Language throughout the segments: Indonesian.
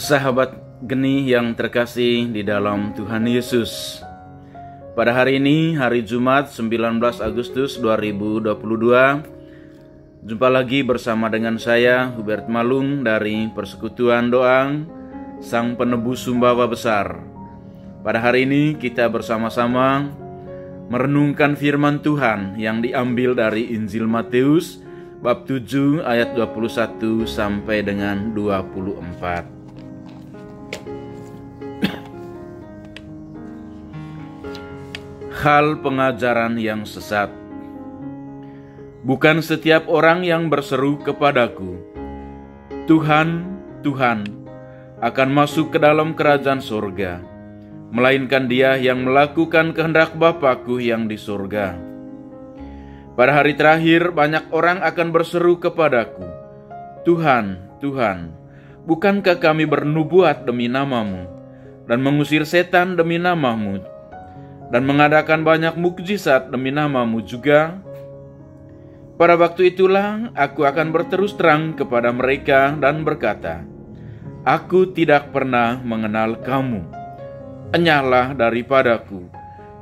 Sahabat Geni yang terkasih di dalam Tuhan Yesus, pada hari ini, hari Jumat 19 Agustus 2022, jumpa lagi bersama dengan saya, Hubert Malung dari Persekutuan Doang, Sang Penebus Sumbawa Besar. Pada hari ini kita bersama-sama merenungkan firman Tuhan yang diambil dari Injil Matius, bab 7 ayat 21 sampai dengan 24. Hal pengajaran yang sesat. Bukan setiap orang yang berseru kepadaku, Tuhan, Tuhan, akan masuk ke dalam kerajaan surga, melainkan dia yang melakukan kehendak Bapa-Ku yang di surga. Pada hari terakhir banyak orang akan berseru kepadaku, Tuhan, Tuhan, bukankah kami bernubuat demi nama-Mu, dan mengusir setan demi nama-Mu, dan mengadakan banyak mukjizat demi nama-Mu juga? Pada waktu itulah aku akan berterus terang kepada mereka dan berkata, Aku tidak pernah mengenal kamu. Enyahlah daripadaku,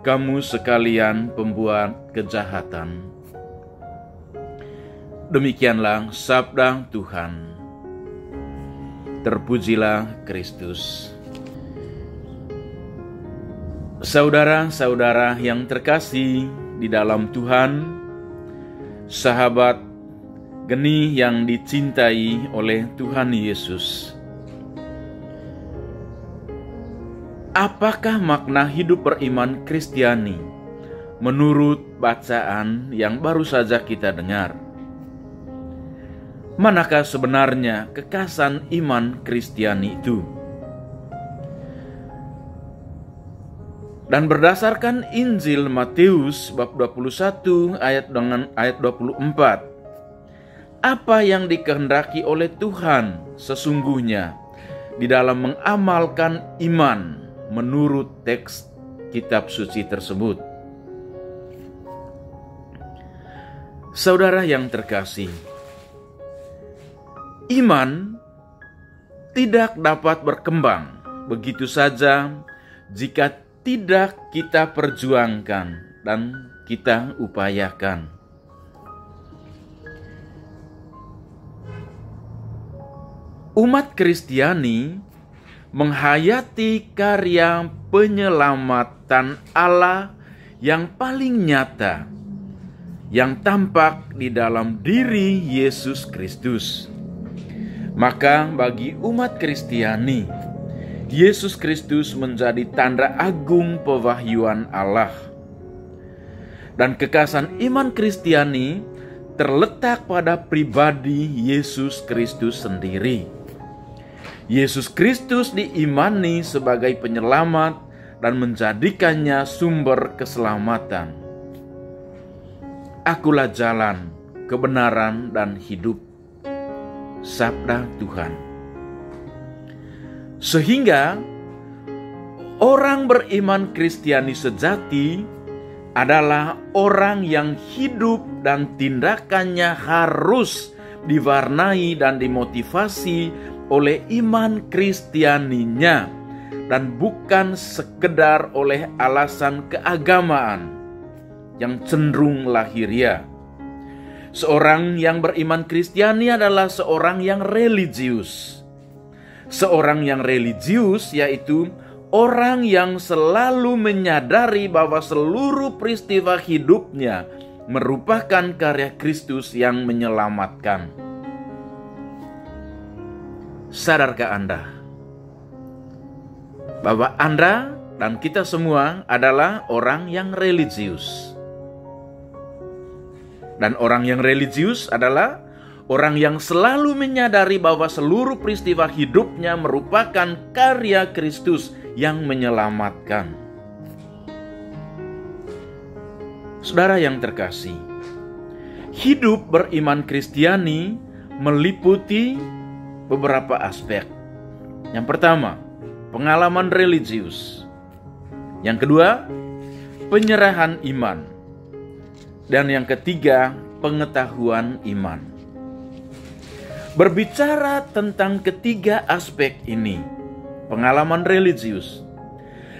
kamu sekalian pembuat kejahatan. Demikianlah sabda Tuhan. Terpujilah Kristus. Saudara-saudara yang terkasih di dalam Tuhan, sahabat Geni yang dicintai oleh Tuhan Yesus, apakah makna hidup beriman Kristiani menurut bacaan yang baru saja kita dengar? Manakah sebenarnya kekasan iman Kristiani itu? Dan berdasarkan Injil Matius bab 21 ayat 24, apa yang dikehendaki oleh Tuhan sesungguhnya di dalam mengamalkan iman menurut teks kitab suci tersebut? Saudara yang terkasih, iman tidak dapat berkembang begitu saja jika tidak kita perjuangkan dan kita upayakan. Umat Kristiani menghayati karya penyelamatan Allah yang paling nyata, yang tampak di dalam diri Yesus Kristus. Maka bagi umat Kristiani, Yesus Kristus menjadi tanda agung pewahyuan Allah. Dan kekasan iman Kristiani terletak pada pribadi Yesus Kristus sendiri. Yesus Kristus diimani sebagai penyelamat dan menjadikannya sumber keselamatan. Akulah jalan, kebenaran, dan hidup, sabda Tuhan. Sehingga orang beriman Kristiani sejati adalah orang yang hidup dan tindakannya harus diwarnai dan dimotivasi oleh iman Kristianinya, dan bukan sekedar oleh alasan keagamaan yang cenderung lahiriah. Seorang yang beriman Kristiani adalah seorang yang religius. Seorang yang religius yaitu orang yang selalu menyadari bahwa seluruh peristiwa hidupnya merupakan karya Kristus yang menyelamatkan. Sadarkah Anda bahwa Anda dan kita semua adalah orang yang religius? Dan orang yang religius adalah orang yang selalu menyadari bahwa seluruh peristiwa hidupnya merupakan karya Kristus yang menyelamatkan. Saudara yang terkasih, hidup beriman Kristiani meliputi beberapa aspek. Yang pertama, pengalaman religius. Yang kedua, penyerahan iman. Dan yang ketiga, pengetahuan iman. Berbicara tentang ketiga aspek ini, pengalaman religius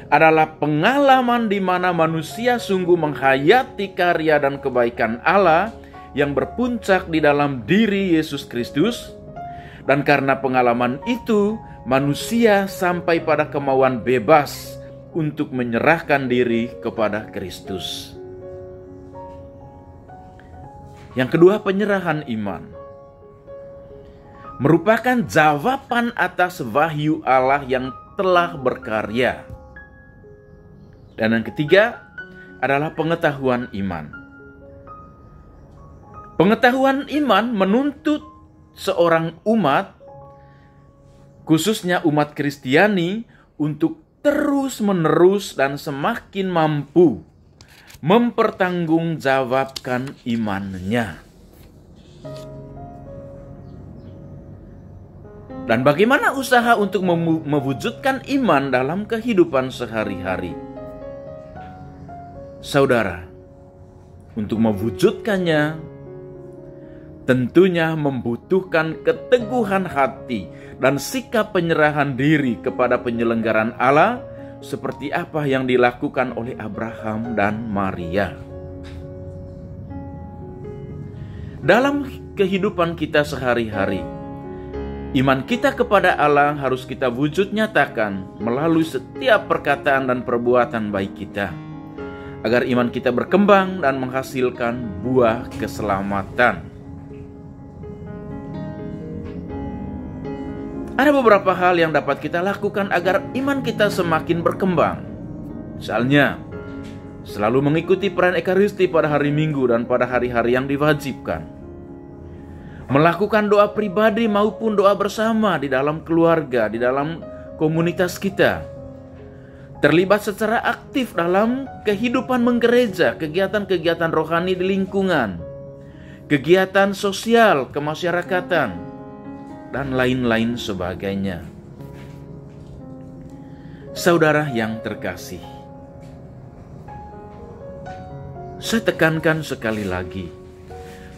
adalah pengalaman di mana manusia sungguh menghayati karya dan kebaikan Allah yang berpuncak di dalam diri Yesus Kristus, dan karena pengalaman itu manusia sampai pada kemauan bebas untuk menyerahkan diri kepada Kristus. Yang kedua, penyerahan iman merupakan jawaban atas wahyu Allah yang telah berkarya. Dan yang ketiga adalah pengetahuan iman. Pengetahuan iman menuntut seorang umat, khususnya umat Kristiani, untuk terus-menerus dan semakin mampu mempertanggungjawabkan imannya. Dan bagaimana usaha untuk mewujudkan iman dalam kehidupan sehari-hari? Saudara, untuk mewujudkannya tentunya membutuhkan keteguhan hati dan sikap penyerahan diri kepada penyelenggaraan Allah, seperti apa yang dilakukan oleh Abraham dan Maria. Dalam kehidupan kita sehari-hari, iman kita kepada Allah harus kita wujud nyatakan melalui setiap perkataan dan perbuatan baik kita, agar iman kita berkembang dan menghasilkan buah keselamatan. Ada beberapa hal yang dapat kita lakukan agar iman kita semakin berkembang. Misalnya, selalu mengikuti perayaan Ekaristi pada hari Minggu dan pada hari-hari yang diwajibkan. Melakukan doa pribadi maupun doa bersama di dalam keluarga, di dalam komunitas kita. Terlibat secara aktif dalam kehidupan menggereja, kegiatan-kegiatan rohani di lingkungan, kegiatan sosial kemasyarakatan, dan lain-lain sebagainya. Saudara yang terkasih, saya tekankan sekali lagi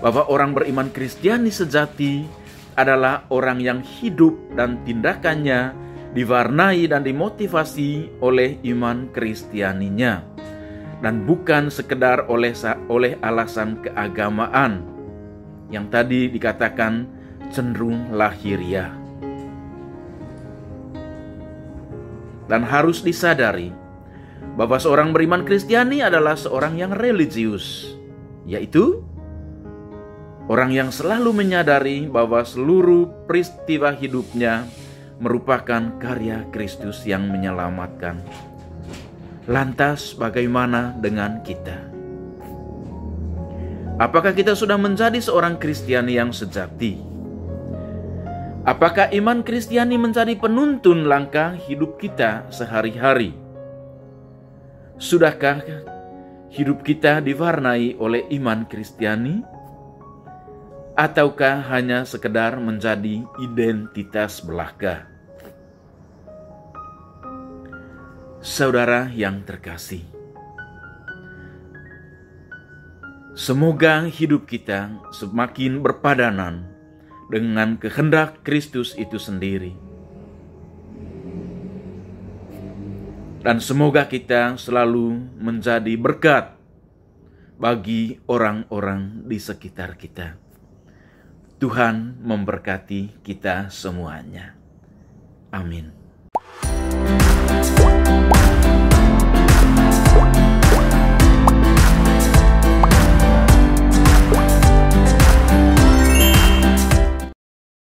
bahwa orang beriman Kristiani sejati adalah orang yang hidup dan tindakannya diwarnai dan dimotivasi oleh iman Kristianinya, dan bukan sekedar oleh alasan keagamaan yang tadi dikatakan cenderung lahiriah. Dan harus disadari bahwa seorang beriman Kristiani adalah seorang yang religius, yaitu orang yang selalu menyadari bahwa seluruh peristiwa hidupnya merupakan karya Kristus yang menyelamatkan. Lantas bagaimana dengan kita? Apakah kita sudah menjadi seorang Kristiani yang sejati? Apakah iman Kristiani menjadi penuntun langkah hidup kita sehari-hari? Sudahkah hidup kita diwarnai oleh iman Kristiani? Ataukah hanya sekedar menjadi identitas belaka? Saudara yang terkasih, semoga hidup kita semakin berpadanan dengan kehendak Kristus itu sendiri. Dan semoga kita selalu menjadi berkat bagi orang-orang di sekitar kita. Tuhan memberkati kita semuanya. Amin.